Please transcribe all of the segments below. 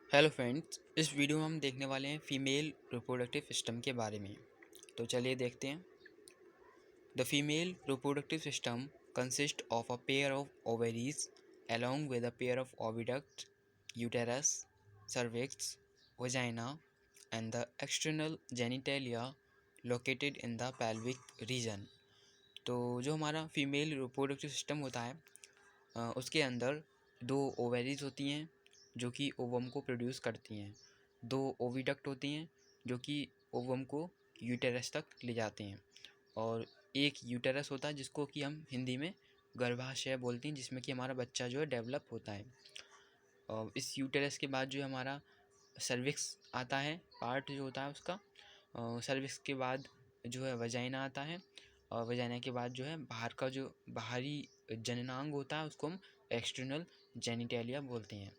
Hello friends, इस video में हम देखने वाले हैं फीमेल रिप्रोडक्टिव सिस्टम के बारे में। तो चलिए देखते हैं। The female reproductive system consist of a pair of ovaries along with a pair of oviduct, uterus, cervix, vagina and the external genitalia located in the pelvic region। तो जो हमारा फीमेल रिप्रोडक्टिव सिस्टम होता है उसके अंदर दो ovaries होती हैं जो कि ओवम को प्रोड्यूस करती हैं, दो ओविडक्ट होती हैं जो कि ओवम को यूटेरस तक ले जाते हैं, और एक यूटेरस होता है जिसको कि हम हिंदी में गर्भाशय बोलते हैं, जिसमें कि हमारा बच्चा जो है डेवलप होता है। और इस यूटेरस के बाद जो है हमारा सर्विक्स आता है, पार्ट जो होता है उसका। सर्विक्स के बाद जो है वजाइना आता है, और वजाइना के बाद जो है बाहर का जो बाहरी जननांग होता है उसको हम एक्सटर्नल जेनिटेलिया बोलते हैं।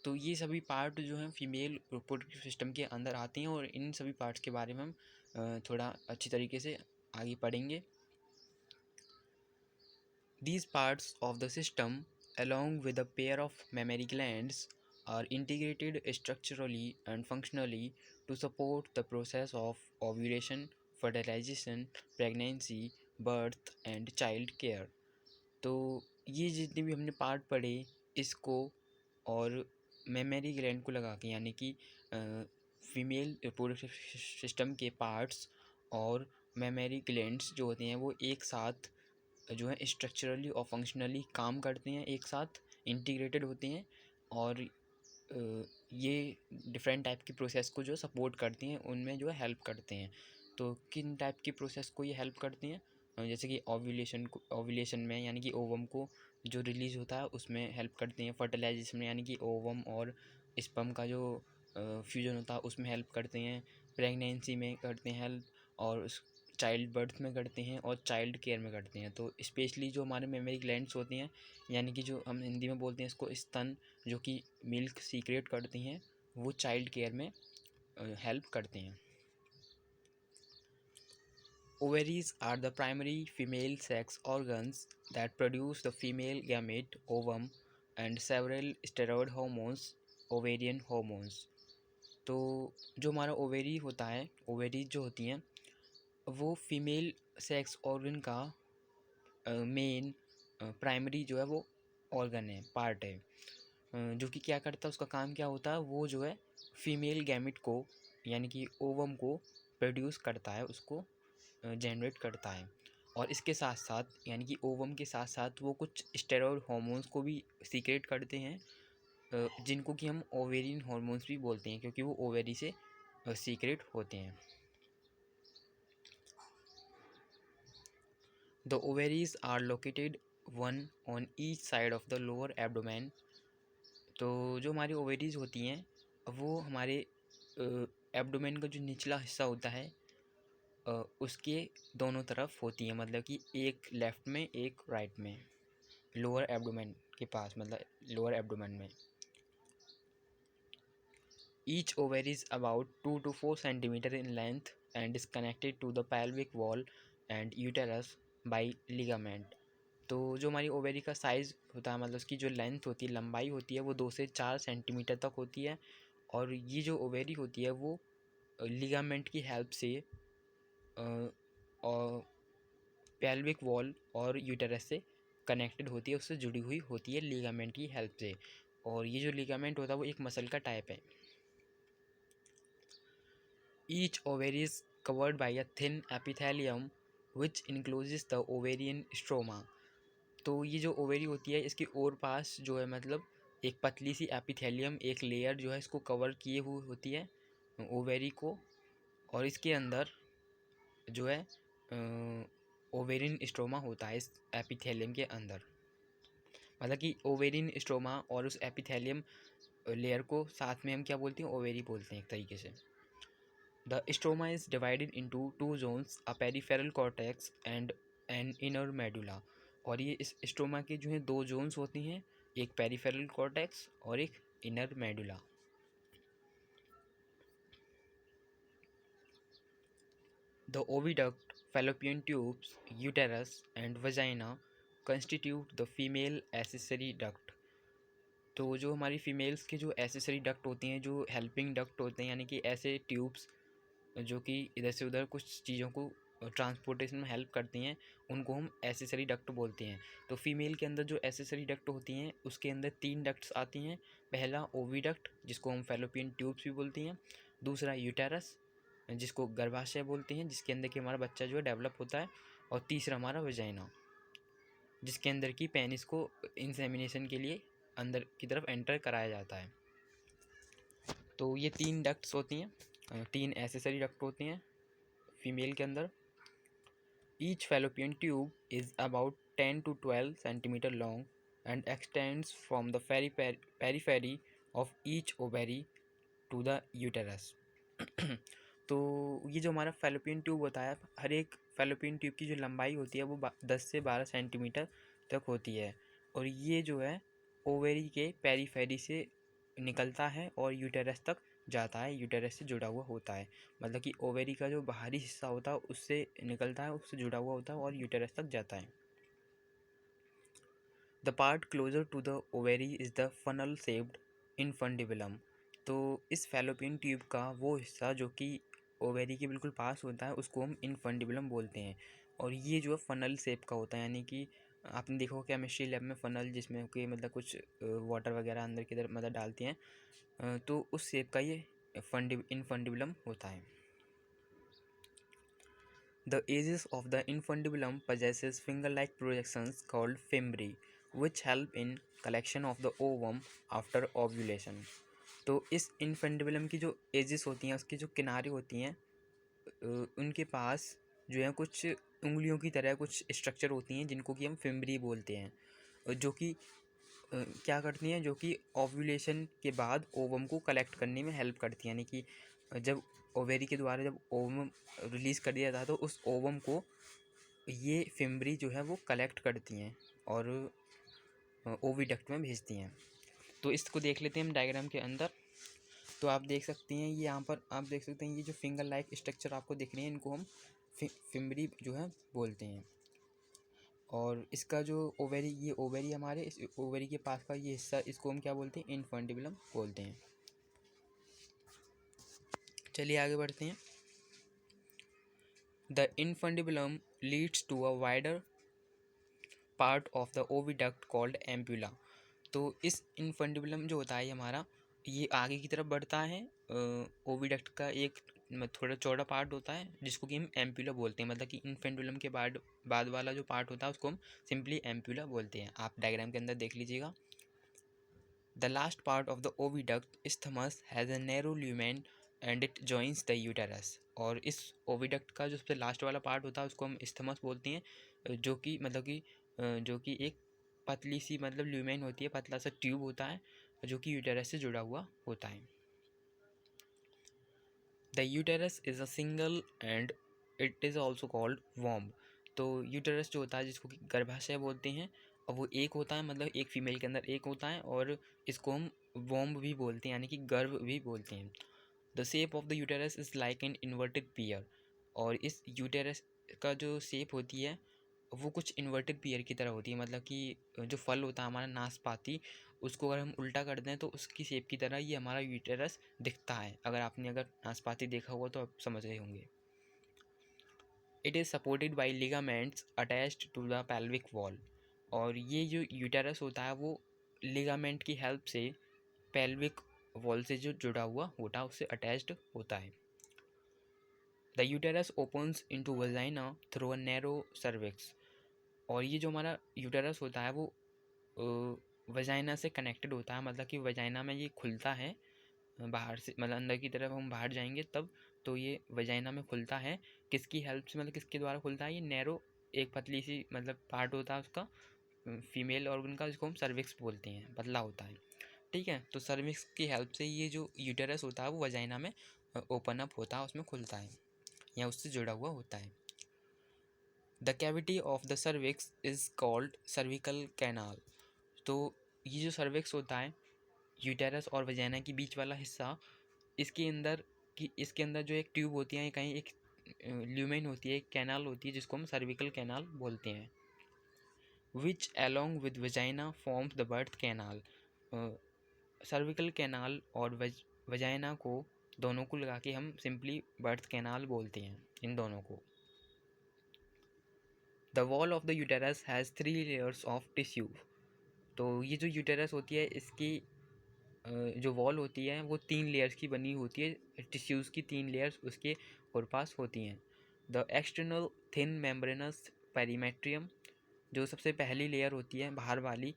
तो ये सभी पार्ट जो हैं फीमेल रिप्रोडक्टिव सिस्टम के अंदर आते हैं, और इन सभी पार्ट्स के बारे में हम थोड़ा अच्छी तरीके से आगे पढ़ेंगे। These parts of the system, along with a pair of mammary glands, are integrated structurally and functionally to support the process of ovulation, fertilization, pregnancy, birth and child care। तो ये जितने भी हमने पार्ट पढ़े इसको और मेमरी ग्लैंड को लगा के, यानी कि फीमेल रिप्रोडक्टिव सिस्टम के पार्ट्स और मेमरी ग्लैंड्स जो होते हैं वो एक साथ जो है स्ट्रक्चरली और फंक्शनली काम करते हैं, एक साथ इंटीग्रेटेड होते हैं, और ये डिफरेंट टाइप की प्रोसेस को जो सपोर्ट करती हैं, उनमें जो है हेल्प करते हैं। तो किन टाइप की प्रोसेस को ये हेल्प करती हैं? जैसे कि ओव्यूलेशन में, यानी कि ओवम को जो रिलीज होता है उसमें हेल्प करते हैं। फर्टिलाइजेशन में, यानी कि ओवम और स्पर्म का जो फ्यूजन होता है उसमें हेल्प करते हैं। प्रेगनेंसी में करते हैं हेल्प, और चाइल्ड बर्थ में करते हैं, और चाइल्ड केयर में करते हैं। तो स्पेशली जो हमारे मेमरी ग्लैंड्स होती हैं, यानी कि जो हम हिंदी में बोलते हैं इसको स्तन, जो कि मिल्क सीक्रेट करती हैं, वो चाइल्ड केयर में हेल्प करते हैं। Ovaries are the primary female sex organs that produce the female gamete, ovum, and several steroid hormones, ovarian hormones। तो जो हमारा ओवेरी होता है, ओवेरीज जो होती हैं वो फीमेल सेक्स ऑर्गन का मेन प्राइमरी जो है वो ऑर्गन है, पार्ट है, जो कि क्या करता है, उसका काम क्या होता है, वो जो है फीमेल गैमिट को, यानी कि ओवम को प्रोड्यूस करता है, उसको जनरेट करता है। और इसके साथ साथ, यानी कि ओवम के साथ साथ वो कुछ स्टेरॉयड हार्मोन्स को भी सीक्रेट करते हैं, जिनको कि हम ओवेरियन हार्मोन्स भी बोलते हैं, क्योंकि वो ओवेरी से सीक्रेट होते हैं। The ovaries are located one on each side of the lower abdomen. तो जो हमारी ओवेरीज होती हैं वो हमारे एब्डोमेन का जो निचला हिस्सा होता है उसके दोनों तरफ होती हैं, मतलब कि एक लेफ़्ट में एक राइट में, लोअर एब्डोमेन के पास, मतलब लोअर एब्डोमेन में। Each ovary is about 2 to 4 centimetre in length and is connected to the pelvic wall and uterus by ligament. तो जो हमारी ओवेरी का साइज़ होता है, मतलब उसकी जो लेंथ होती है, लंबाई होती है, वो 2 से 4 सेंटीमीटर तक होती है, और ये जो ओवेरी होती है वो लिगामेंट की हेल्प से और पेल्विक वॉल और यूटेरस से कनेक्टेड होती है, उससे जुड़ी हुई होती है लिगामेंट की हेल्प से। और ये जो लिगामेंट होता है वो एक मसल का टाइप है। Each ovary is covered by a thin epithelium which encloses the ovarian stroma. तो ये जो ओवेरी होती है इसके और पास जो है, मतलब एक पतली सी एपिथेलियम, एक लेयर जो है इसको कवर किए हुए होती है ओवेरी को, और इसके अंदर जो है ओवेरियन स्ट्रोमा होता है इस एपिथेलियम के अंदर। मतलब कि ओवेरियन स्ट्रोमा और उस एपिथेलियम लेयर को साथ में हम क्या बोलते हैं, ओवेरी बोलते हैं एक तरीके से। The stroma is divided into 2 zones, a peripheral cortex and an inner medulla. और ये इस स्ट्रोमा के जो है 2 जोन्स होती हैं, एक पेरिफेरल कॉर्टेक्स और एक inner medulla. The oviduct, fallopian tubes, uterus, and vagina constitute the female accessory duct। तो जो हमारी फीमेल्स के जो एसेसरी डक्ट होती हैं, जो हेल्पिंग डक्ट होते हैं, यानी कि ऐसे ट्यूब्स जो कि इधर से उधर कुछ चीज़ों को ट्रांसपोर्टेशन में हेल्प करती हैं, उनको हम एसेसरी डक्ट बोलते हैं। तो फीमेल के अंदर जो एसेसरी डक्ट होती हैं उसके अंदर 3 डक्ट्स आती हैं। पहला ओविडक्ट, जिसको हम फैलोपियन ट्यूब्स भी बोलती हैं। दूसरा यूटेरस, जिसको गर्भाशय बोलते हैं, जिसके अंदर कि हमारा बच्चा जो है डेवलप होता है। और तीसरा हमारा वजाइना, जिसके अंदर की पेनिस को इंसेमिनेशन के लिए अंदर की तरफ एंटर कराया जाता है। तो ये 3 डक्ट्स होती हैं, 3 एसेसरी डक्ट होती हैं फीमेल के अंदर। Each fallopian tube is about 10 to 12 centimetre long and extends from the periphery of each ovary to the uterus. तो ये जो हमारा फैलोपियन ट्यूब होता है, हर एक फैलोपियन ट्यूब की जो लंबाई होती है वो 10 से 12 सेंटीमीटर तक होती है। और ये जो है ओवेरी के पेरीफेरी से निकलता है और यूटेरस तक जाता है, यूटेरस से जुड़ा हुआ होता है। मतलब कि ओवेरी का जो बाहरी हिस्सा होता है उससे निकलता है, उससे जुड़ा हुआ होता है और यूटेरस तक जाता है। The part closer to the ovary is the funnel shaped infundibulum. तो इस फैलोपियन ट्यूब का वो हिस्सा जो कि ओवेरी के बिल्कुल पास होता है उसको हम इनफंडिबुलम बोलते हैं। और ये जो है फनल शेप का होता है, यानी कि आपने देखा होगा केमिस्ट्री लैब में फ़नल, जिसमें कि मतलब कुछ वाटर वगैरह अंदर की तरफ मतलब डालती हैं, तो उस शेप का ये इनफंडिबुलम होता है। The edges of the infundibulum possesses finger-like projections called fimbriae, which help in collection of the ovum after ovulation. तो इस इनफंडिबुलम की जो एजेस होती हैं, उसकी जो किनारे होती हैं, उनके पास जो है कुछ उंगलियों की तरह कुछ स्ट्रक्चर होती हैं जिनको कि हम फिम्ब्री बोलते हैं, जो कि क्या करती हैं, जो कि ओव्यूलेशन के बाद ओवम को कलेक्ट करने में हेल्प करती हैं। यानी कि जब ओवेरी के द्वारा जब ओवम रिलीज़ कर दिया जाता है तो उस ओवम को ये फिम्ब्री जो है वो कलेक्ट करती हैं और ओविडक्ट में भेजती हैं। तो इसको देख लेते हैं हम डायग्राम के अंदर। तो आप देख सकते हैं, ये यहाँ पर आप देख सकते हैं, ये जो फिंगर लाइक स्ट्रक्चर आपको दिख रही है इनको हम फिम्ब्री जो है बोलते हैं। और इसका जो ओवेरी, ये ओवेरी हमारे इस ओवेरी के पास का ये हिस्सा, इसको हम क्या बोलते हैं, इनफंडिबुलम बोलते हैं। चलिए आगे बढ़ते हैं। The infundibulum leads to a wider part of the oviduct called ampulla. तो इस इनफंडिबुलम जो होता है हमारा, ये आगे की तरफ बढ़ता है। ओविडक्ट का एक थोड़ा चौड़ा पार्ट होता है जिसको कि हम एम्पुला बोलते हैं। मतलब कि इनफेंडुलम के बाद वाला जो पार्ट होता है उसको हम सिंपली एम्पुला बोलते हैं। आप डायग्राम के अंदर देख लीजिएगा। The last part of the oviduct isthmus has a narrow lumen and it joins the uterus. और इस ओविडक्ट का जो सबसे लास्ट वाला पार्ट होता है उसको हम isthmus बोलते हैं, जो कि मतलब कि जो कि एक पतली सी मतलब ल्यूमेन होती है, पतला सा ट्यूब होता है जो कि यूटेरस से जुड़ा हुआ होता है। The uterus is a single and it is also called womb. तो यूटेरस जो होता है जिसको कि गर्भाशय बोलते हैं, और वो एक होता है, मतलब एक फीमेल के अंदर एक होता है, और इसको हम वॉम्ब भी बोलते हैं, यानी कि गर्भ भी बोलते हैं। The shape of the uterus is like an inverted pear. और इस यूटेरस का जो शेप होती है वो कुछ इन्वर्टेड पियर की तरह होती है। मतलब कि जो फल होता है हमारा नाशपाती, उसको अगर हम उल्टा कर दें तो उसकी शेप की तरह ये हमारा यूटेरस दिखता है। अगर नाशपाती देखा हुआ तो आप समझ रहे होंगे। It is supported by ligaments attached to the pelvic wall. और ये जो यूटेरस होता है वो लिगामेंट की हेल्प से पेल्विक वॉल से जो जुड़ा हुआ होता है उससे अटैच्ड होता है। The uterus opens into vagina through a narrow cervix. और ये जो हमारा यूटेरस होता है वो वजाइना से कनेक्टेड होता है। मतलब कि वजाइना में ये खुलता है बाहर से, मतलब अंदर की तरफ हम बाहर जाएंगे तब, तो ये वजाइना में खुलता है। किसकी हेल्प से, मतलब किसके द्वारा खुलता है, ये नैरो एक पतली सी मतलब पार्ट होता है उसका, फीमेल ऑर्गन का, जिसको हम सर्विक्स बोलते हैं, पतला होता है। ठीक है, तो सर्विक्स की हेल्प से ये जो यूटेरस होता है वो वजाइना में ओपन अप होता है, उसमें खुलता है या उससे जुड़ा हुआ होता है। The cavity of the cervix is called cervical canal. तो ये जो सर्विक्स होता है, यूटेरस और वजाइना के बीच वाला हिस्सा, इसके अंदर जो एक ट्यूब होती है, कहीं एक ल्यूमेन होती है, एक कैनाल होती है जिसको हम सर्विकल कैनाल बोलते हैं। विच along with vagina forms the birth canal। Cervical canal और वजाइना को दोनों को लगा के हम सिंपली बर्थ कैनाल बोलते हैं इन दोनों को। The wall of the uterus has 3 layers of tissue. तो ये जो यूटेरस होती है इसकी जो वॉल होती है वो 3 लेयर्स की बनी होती है, टिश्यूज़ की 3 लेयर्स उसके और पास होती हैं। The external thin membranes perimetrium, जो सबसे पहली लेयर होती है बाहर वाली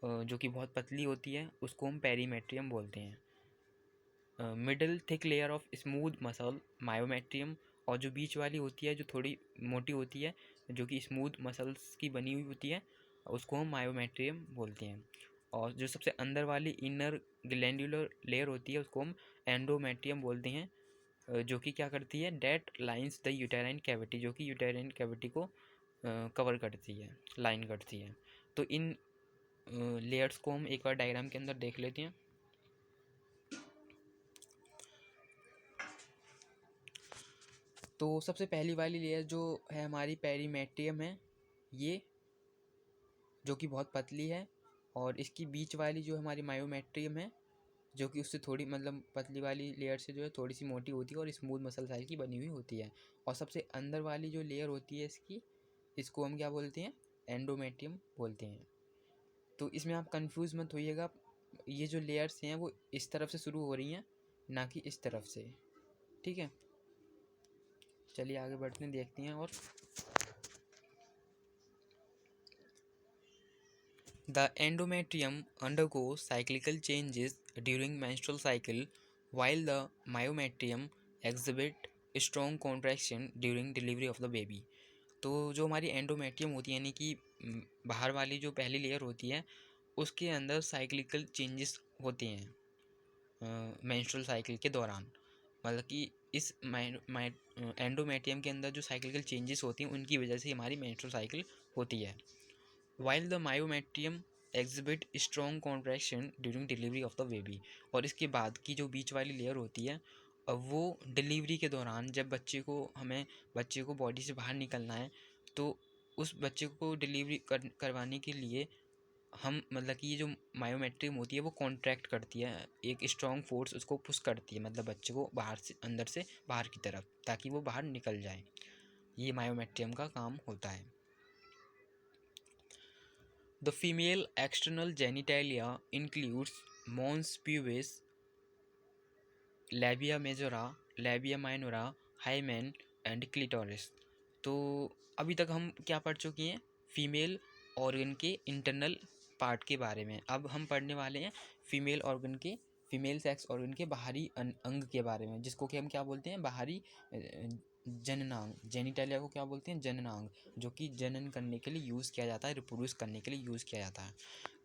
जो कि बहुत पतली होती है, उसको हम पेरीमेट्रियम बोलते हैं। Middle thick layer of smooth muscle myometrium, और जो बीच वाली होती है जो थोड़ी मोटी होती है जो कि स्मूथ मसल्स की बनी हुई होती है, उसको हम मायोमेट्रियम बोलते हैं। और जो सबसे अंदर वाली इनर ग्लैंडुलर लेयर होती है उसको हम एंडोमेट्रियम बोलते हैं, जो कि क्या करती है, that lines the uterine cavity, जो कि यूटेराइन कैविटी को कवर करती है, लाइन करती है। तो इन लेयर्स को हम एक बार डायग्राम के अंदर देख लेते हैं। तो सबसे पहली वाली लेयर जो है हमारी पेरीमेट्रियम है, ये जो कि बहुत पतली है, और इसकी बीच वाली जो हमारी मायोमेट्रियम है जो कि उससे थोड़ी मतलब पतली वाली लेयर से जो है थोड़ी सी मोटी होती है और स्मूथ मसल साइज की बनी हुई होती है। और सबसे अंदर वाली जो लेयर होती है इसकी, इसको हम क्या बोलते हैं, एंडोमेट्रियम बोलते हैं। तो इसमें आप कंफ्यूज मत होइएगा, ये जो लेयर्स हैं वो इस तरफ से शुरू हो रही हैं, ना कि इस तरफ से, ठीक है। चलिए आगे बढ़ते हैं, देखते हैं। और the endometrium undergoes cyclical changes during menstrual cycle, while the myometrium exhibit strong contraction during delivery of the baby. तो जो हमारी एंडोमेट्रियम होती है यानी कि बाहर वाली जो पहली लेयर होती है उसके अंदर साइक्लिकल चेंजेस होते हैं मेंस्ट्रुअल साइकिल के दौरान। मतलब कि इस एंडोमेट्रियम के अंदर जो साइक्लिकल चेंजेस होती हैं उनकी वजह से हमारी मेंस्ट्रुअल साइकिल होती है। While the myometrium exhibit strong contraction during delivery of the baby, और इसके बाद की जो बीच वाली लेयर होती है वो डिलीवरी के दौरान जब बच्चे को बॉडी से बाहर निकलना है, तो उस बच्चे को डिलीवरी करवाने के लिए हम मतलब कि ये जो मायोमेट्रियम होती है वो कॉन्ट्रैक्ट करती है, एक स्ट्रॉन्ग फोर्स उसको पुश करती है, मतलब बच्चे को बाहर से अंदर से बाहर की तरफ, ताकि वो बाहर निकल जाए। ये मायोमेट्रियम का काम होता है। The female external genitalia includes mons pubis, labia majora, labia minora, hymen and clitoris। तो अभी तक हम क्या पढ़ चुके हैं, फीमेल ऑर्गन के इंटरनल पार्ट के बारे में। अब हम पढ़ने वाले हैं फीमेल सेक्स ऑर्गन के बाहरी अंग के बारे में, जिसको कि हम क्या बोलते हैं, बाहरी जननांग। जेनिटालिया को क्या बोलते हैं, जननांग, जो कि जनन करने के लिए यूज़ किया जाता है, रिप्रोड्यूस करने के लिए यूज़ किया जाता है।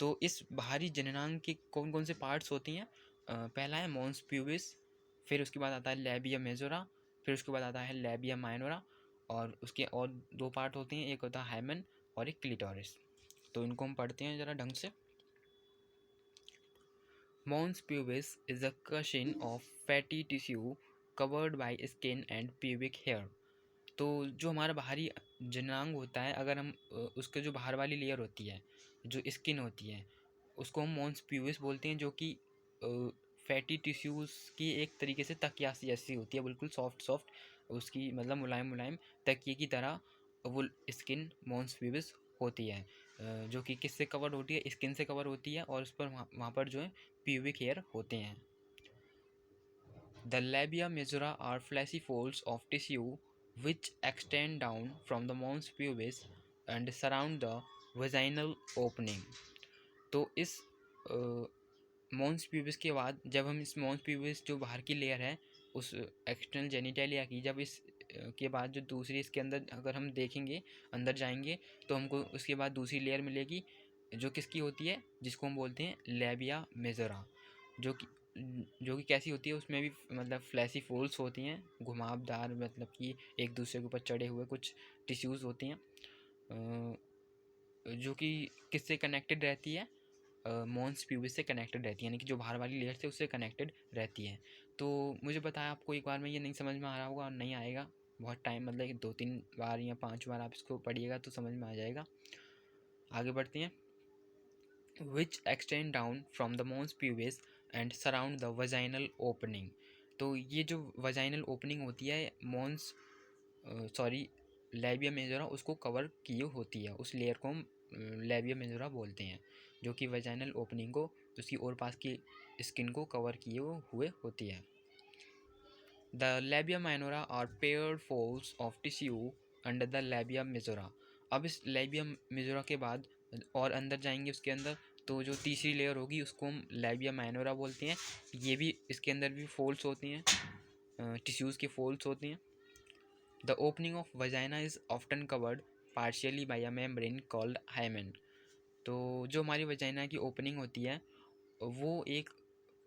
तो इस बाहरी जननांग के कौन कौन से पार्ट्स होती हैं, पहला है मॉन्स प्यूबिस, फिर उसके बाद आता है लैबिया मेजोरा, फिर उसके बाद आता है लैबिया माइनोरा, और उसके और 2 पार्ट होते हैं, एक होता है हाइमेन और एक क्लिटोरिस। तो इनको हम पढ़ते हैं ज़रा ढंग से। Mons pubis is a cushion of fatty tissue covered by skin and pubic hair। तो जो हमारा बाहरी जननांग होता है, अगर हम उसके जो बाहर वाली लेयर होती है, जो स्किन होती है, उसको हम मॉन्स प्यूबिस बोलते हैं, जो कि फैटी टिश्यूज़ की एक तरीके से तकिया सी जैसी होती है, बिल्कुल सॉफ्ट सॉफ्ट, उसकी मतलब मुलायम मुलायम तकिए की तरह वो स्किन मॉन्स प्यूबिस होती है, जो कि किससे कवर होती है, स्किन से कवर होती है, और उस पर वहाँ पर जो है प्यूबिक हेयर होते हैं। The labia majora are fleshy folds of tissue which extend down from the mons pubis and surround the vaginal opening। तो इस मॉन्स प्यूबिस के बाद जब हम इस मॉन्स प्यूबिस जो बाहर की लेयर है उस एक्सटर्नल जेनिटेलिया की, जब इस के बाद जो दूसरी इसके अंदर अगर हम देखेंगे, अंदर जाएंगे, तो हमको उसके बाद दूसरी लेयर मिलेगी जो किसकी होती है, जिसको हम बोलते हैं लैबिया मेजोरा, जो कि कैसी होती है, उसमें भी मतलब फ्लैशी फोल्ड्स होती हैं, घुमावदार, मतलब कि एक दूसरे के ऊपर चढ़े हुए कुछ टिश्यूज़ होती हैं, जो कि किससे कनेक्टेड रहती है, मॉन्स प्यूबिस से कनेक्टेड रहती है, यानी कि जो बाहर वाली लेयर से उससे कनेक्टेड रहती है। तो मुझे बताया आपको एक बार में ये नहीं समझ में आ रहा होगा और नहीं आएगा, बहुत टाइम मतलब 2-3 बार या 5 बार आप इसको पढ़िएगा तो समझ में आ जाएगा। आगे बढ़ते हैं। Which extend down from the mons pubis and surround the vaginal opening. तो ये जो वजाइनल ओपनिंग होती है मॉन्स सॉरी लैबिया मेजोरा उसको कवर किए होती है, उस लेयर को हम लैबिया मेजोरा बोलते हैं, जो कि वजाइनल ओपनिंग को उसकी और पास की स्किन को कवर किए हुए होती है। The labia minora are paired folds of tissue under the labia majora. अब इस लैबिया मेजोरा के बाद और अंदर जाएंगे उसके अंदर, तो जो तीसरी लेयर होगी उसको हम लैबिया माइनोरा बोलते हैं। ये भी इसके अंदर भी फोल्ड्स होती हैं, टिश्यूज़ की फोल्ड्स होती हैं। The opening of vagina is often covered partially by a membrane called hymen. तो जो हमारी वजाइना की ओपनिंग होती है वो एक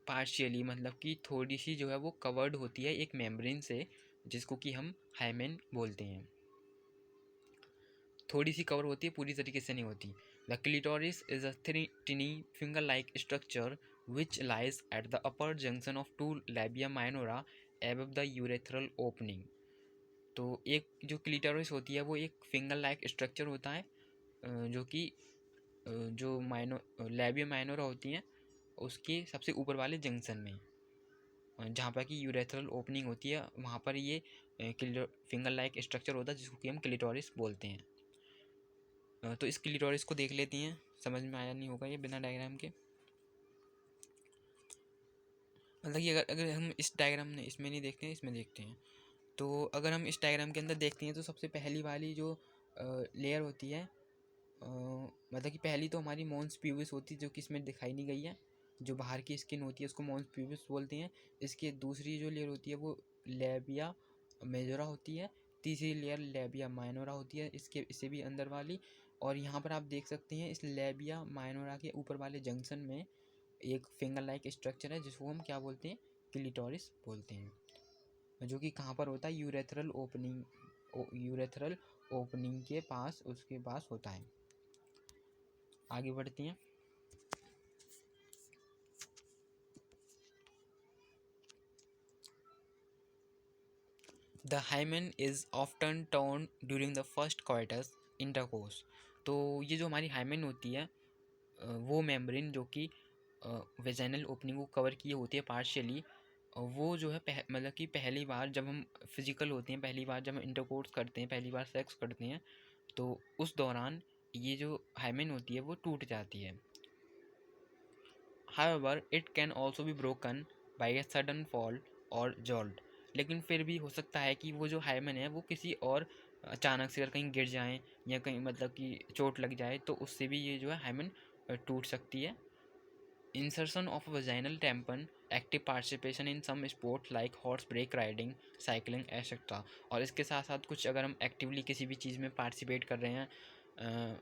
पार्शियली मतलब कि थोड़ी सी जो है वो कवर्ड होती है एक मेम्ब्रेन से, जिसको कि हम हाइमेन बोलते हैं। थोड़ी सी कवर होती है, पूरी तरीके से नहीं होती। The clitoris is a tiny finger like structure which lies at the upper junction of two labia minora above the urethral opening. तो एक जो क्लिटोरिस होती है वो एक फिंगर लाइक स्ट्रक्चर होता है, जो कि जो लैबिया माइनोरा होती हैं उसके सबसे ऊपर वाले जंक्शन में, जहाँ पर कि यूरेथ्रल ओपनिंग होती है वहाँ पर ये फिंगर लाइक स्ट्रक्चर होता है जिसको कि हम क्लिटोरिस बोलते हैं। तो इस क्लिटोरिस को देख लेते हैं, समझ में आया नहीं होगा ये बिना डायग्राम के। मतलब कि अगर अगर हम इस डायग्राम में इसमें नहीं देखते हैं, इसमें देखते हैं, तो अगर हम इस डायग्राम के अंदर देखते हैं तो सबसे पहली वाली जो लेयर होती है, मतलब कि पहली तो हमारी मॉन्स प्यूबिस होती है जो कि इसमें दिखाई नहीं गई है। जो बाहर की स्किन होती है उसको मॉन्स प्यूबिस बोलते हैं। इसके दूसरी जो लेयर होती है वो लैबिया मेजोरा होती है। तीसरी लेयर लैबिया माइनोरा होती है, इससे भी अंदर वाली। और यहाँ पर आप देख सकते हैं इस लैबिया माइनोरा के ऊपर वाले जंक्शन में एक फिंगर लाइक स्ट्रक्चर है जिसको हम क्या बोलते हैं, क्लिटोरिस बोलते हैं, जो कि कहाँ पर होता है, यूरेथ्रल ओपनिंग के पास, उसके पास होता है। आगे बढ़ते हैं। The hymen is often turn during the first coitus intercourse. तो ये जो हमारी हाइमेन होती है वो मेम्ब्रेन जो कि वेजाइनल ओपनिंग को कवर किए होती है पार्शियली, वो जो है मतलब कि पहली बार जब हम फिजिकल होते हैं, पहली बार जब हम इंटरकोर्स करते हैं, पहली बार सेक्स करते हैं, तो उस दौरान ये जो हाइमेन होती है वो टूट जाती है। However, it can also be broken by a sudden fall और jolt। लेकिन फिर भी हो सकता है कि वो जो हाइमेन है वो किसी और अचानक से अगर कहीं गिर जाएं या कहीं मतलब कि चोट लग जाए तो उससे भी ये जो है हाइमेन टूट सकती है। Insertion of vaginal tampon, active participation in some sport like horse back riding, cycling etcetera. और इसके साथ साथ कुछ अगर हम एक्टिवली किसी भी चीज़ में पार्टिसिपेट कर रहे हैं,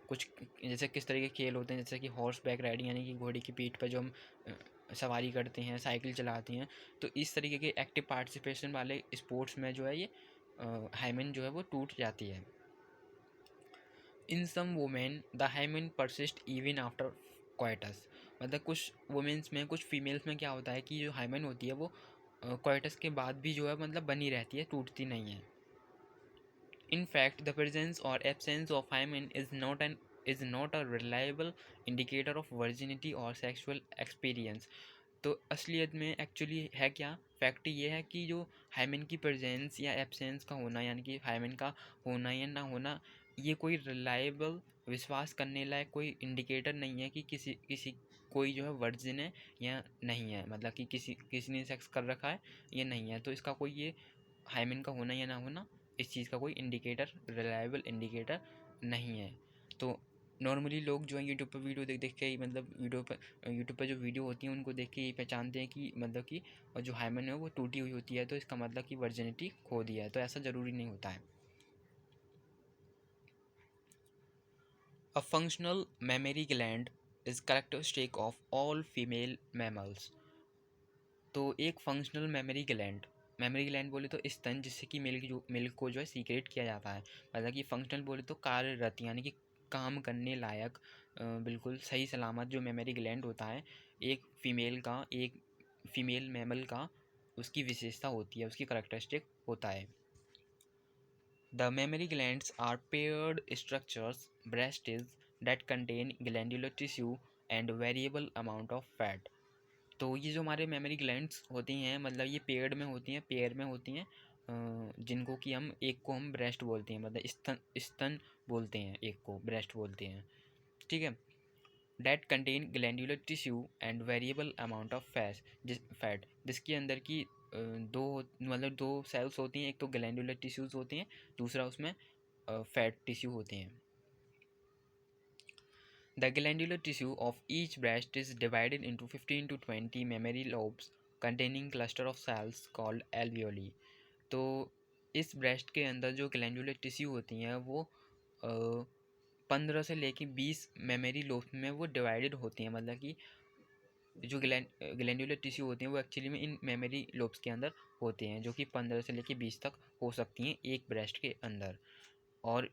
कुछ जैसे किस तरह के खेल होते हैं जैसे कि हॉर्स बैक राइडिंग यानी कि घोड़े की पीठ पर जो हम सवारी करते हैं, साइकिल चलाते हैं, तो इस तरीके के एक्टिव पार्टिसिपेशन वाले स्पोर्ट्स में जो है ये हाइमेन जो है वो टूट जाती है। In some women the hymen persist even after coitus. मतलब कुछ वुमेंस में, कुछ फीमेल्स में क्या होता है कि जो हाइमेन होती है वो क्वाइटस के बाद भी जो है मतलब बनी रहती है, टूटती नहीं है। In fact, the presence or absence of hymen is not a reliable indicator of virginity or sexual experience। तो असलियत में एक्चुअली है क्या, फैक्ट ये है कि जो हाइमेन की प्रेजेंस या एब्सेंस का होना, यानी कि हाइमेन का होना या ना होना, ये कोई रिलायबल विश्वास करने लायक कोई इंडिकेटर नहीं है कि किसी कोई जो है वर्जिन है या नहीं है, मतलब कि किसी ने सेक्स कर रखा है या नहीं है। तो इसका कोई ये हाइमेन का होना या ना होना इस चीज़ का कोई इंडिकेटर, रिलायबल इंडिकेटर नहीं है। तो नॉर्मली लोग जो है यूट्यूब पर वीडियो देख देख के ही, मतलब यूट्यूब पर जो वीडियो होती हैं उनको देख के ही पहचानते हैं कि मतलब कि जो हाइमेन है वो टूटी हुई होती है, तो इसका मतलब कि वर्जिनिटी खो दिया है। तो ऐसा ज़रूरी नहीं होता है। A functional mammary gland is characteristic of all female mammals. तो एक फंक्शनल मेमोरी ग्लैंड बोले तो स्तन जिससे कि मिल्क को जो है सीक्रेट किया जाता है। मतलब कि फंक्शनल बोले तो कार्यरत यानी कि काम करने लायक, बिल्कुल सही सलामत जो मेमोरी ग्लैंड होता है एक फीमेल मैमल का, उसकी विशेषता होती है, उसकी करेक्टरिस्टिक होता है। The mammary glands are paired structures breasts that contain glandular tissue and variable amount of fat। तो ये जो हमारे मेमोरी ग्लैंड्स होती हैं, मतलब ये पेयर में होती हैं, जिनको कि हम ब्रेस्ट बोलते हैं, मतलब स्तन स्तन बोलते हैं, एक को ब्रेस्ट बोलते हैं, ठीक है। That contain glandular tissue and variable amount of fat, जिसके अंदर की मतलब दो सेल्स होती हैं, एक तो ग्लैंडुलर टिश्यूज होती हैं, दूसरा उसमें फैट टिश्यू होते हैं। The glandular tissue of each breast is divided into 15 to 20 mammary lobes containing cluster of cells called alveoli. तो इस ब्रेस्ट के अंदर जो ग्लैंडुलर टिश्यू होती हैं वो 15 से लेके 20 मेमोरी लोब्स में वो डिवाइडेड होती हैं, मतलब कि जो ग्लैंडुलर टिश्यू होती हैं वो एक्चुअली में इन मेमोरी लोब्स के अंदर होते हैं, जो कि 15 से लेके 20 तक हो सकती हैं एक ब्रेस्ट के अंदर। और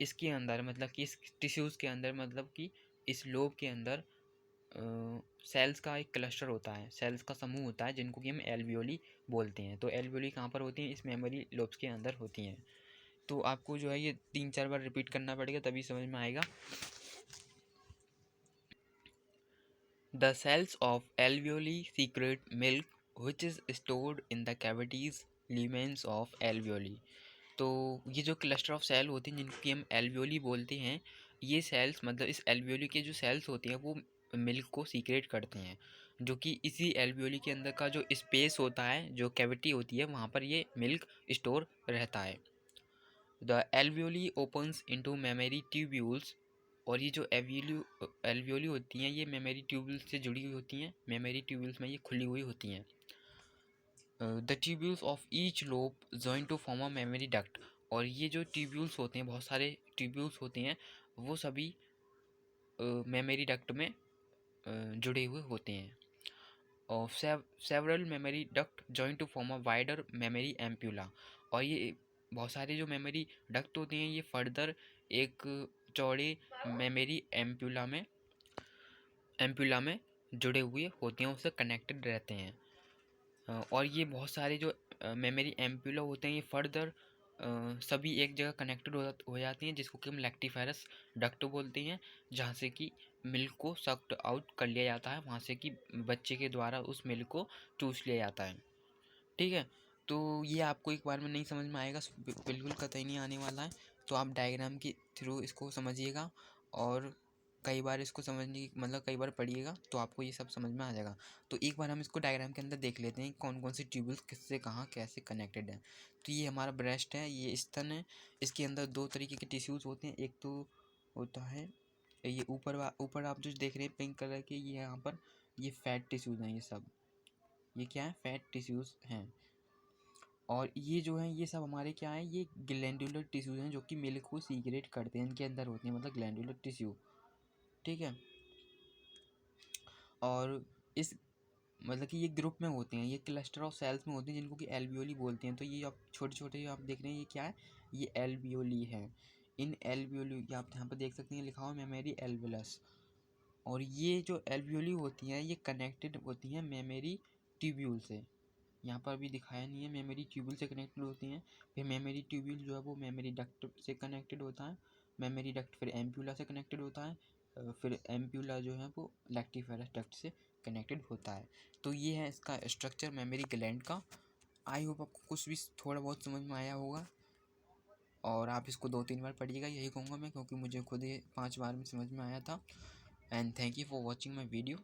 इसके अंदर मतलब कि इस टिश्यूज़ के अंदर, मतलब कि इस लोब के अंदर सेल्स का एक क्लस्टर होता है, सेल्स का समूह होता है, जिनको कि हम एल्वियोली बोलते हैं। तो एल्वियोली कहाँ पर होती हैं? इस मेमोरी लोब्स के अंदर होती हैं। तो आपको जो है ये 3-4 बार रिपीट करना पड़ेगा, तभी समझ में आएगा। The cells of alveoli secrete milk which is stored in the cavities lumens of alveoli. तो ये जो क्लस्टर ऑफ सेल होती हैं, जिनकी हम एल्वियोली बोलते हैं, ये सेल्स मतलब इस एल्वियोली के जो सेल्स होती हैं वो मिल्क को सीक्रेट करते हैं, जो कि इसी एल्वियोली के अंदर का जो स्पेस होता है, जो कैविटी होती है, वहाँ पर ये मिल्क स्टोर रहता है। The alveoli opens into mammary tubules, और ये जो एल्वियोली होती हैं ये मेमोरी ट्यूब्यूल्स से जुड़ी हुई होती हैं, मेमोरी ट्यूब्यूल्स में ये खुली हुई होती हैं। The tubules of each lobe join to form a mammary duct, और ये जो ट्यूब्यूल्स होते हैं, बहुत सारे ट्यूब्यूल्स होते हैं, वो सभी मेमोरी डक्ट में जुड़े हुए होते हैं। और several mammary duct join to form a wider mammary ampulla, और ये बहुत सारे जो मेमोरी डक्ट होते हैं ये फर्दर एक चौड़े मेमोरी एम्प्यूला में जुड़े हुए होते हैं, उससे कनेक्टेड रहते हैं। और ये बहुत सारे जो मेमोरी एम्प्यूला होते हैं ये फर्दर सभी एक जगह कनेक्टेड हो जाती हैं, जिसको कि हम लैक्टिफेरस डक्ट बोलते हैं, जहाँ से कि मिल्क को सक्ड आउट कर लिया जाता है, वहाँ से कि बच्चे के द्वारा उस मिल्क को चूस लिया जाता है, ठीक है। तो ये आपको एक बार में नहीं समझ में आएगा, बिल्कुल कतई नहीं आने वाला है। तो आप डायग्राम के थ्रू इसको समझिएगा, और कई बार इसको समझने की मतलब कई बार पढ़िएगा, तो आपको ये सब समझ में आ जाएगा। तो एक बार हम इसको डायग्राम के अंदर देख लेते हैं कौन कौन सी ट्यूब्यूल्स किससे कहाँ कैसे कनेक्टेड हैं। तो ये हमारा ब्रेस्ट है, ये स्तन है, इसके अंदर दो तरीके के टिश्यूज़ होते हैं। एक तो होता है ये ऊपर आप जो देख रहे हैं पिंक कलर के, ये यहाँ पर ये फैट टिश्यूज़ हैं, ये सब ये क्या है? फैट टिश्यूज़ हैं। और ये जो है ये सब हमारे क्या है? ये ग्लैंडुलर टिश्यूज़ हैं, जो कि मिल्क को सीक्रेट करते हैं, इनके अंदर होती हैं, मतलब ग्लैंडुलर टिश्यू, ठीक है। और इस मतलब कि ये ग्रुप में होते हैं, ये क्लस्टर ऑफ सेल्स में होते हैं, जिनको कि एल्वियोली बोलते हैं। तो ये आप छोटे छोटे आप देख रहे हैं, ये क्या है? ये एल्वियोली है। इन एल्वियोली आप यहाँ पर देख सकते हैं लिखा हुआ मेमोरी एल्वियलस। और ये जो एल्वियोली होती हैं ये कनेक्टेड होती हैं मेमोरी ट्यूब्यूल से। यहाँ पर भी दिखाया नहीं है, मेमोरी ट्यूब्यूल से कनेक्टेड होती हैं। फिर मेमोरी ट्यूब्यूल जो है वो मेमोरी डक्ट से कनेक्टेड होता है, मेमोरी डक्ट फिर एम्प्यूला से कनेक्टेड होता है, फिर एम्प्यूला जो है वो लैक्टिफेरस डक्ट से कनेक्टेड होता है। तो ये है इसका स्ट्रक्चर मेमोरी ग्लैंड का। आई होप आपको कुछ भी थोड़ा बहुत समझ में आया होगा, और आप इसको 2-3 बार पढ़िएगा, यही कहूँगा मैं, क्योंकि मुझे खुद ये 5 बार में समझ में आया था। And thank you for watching my video.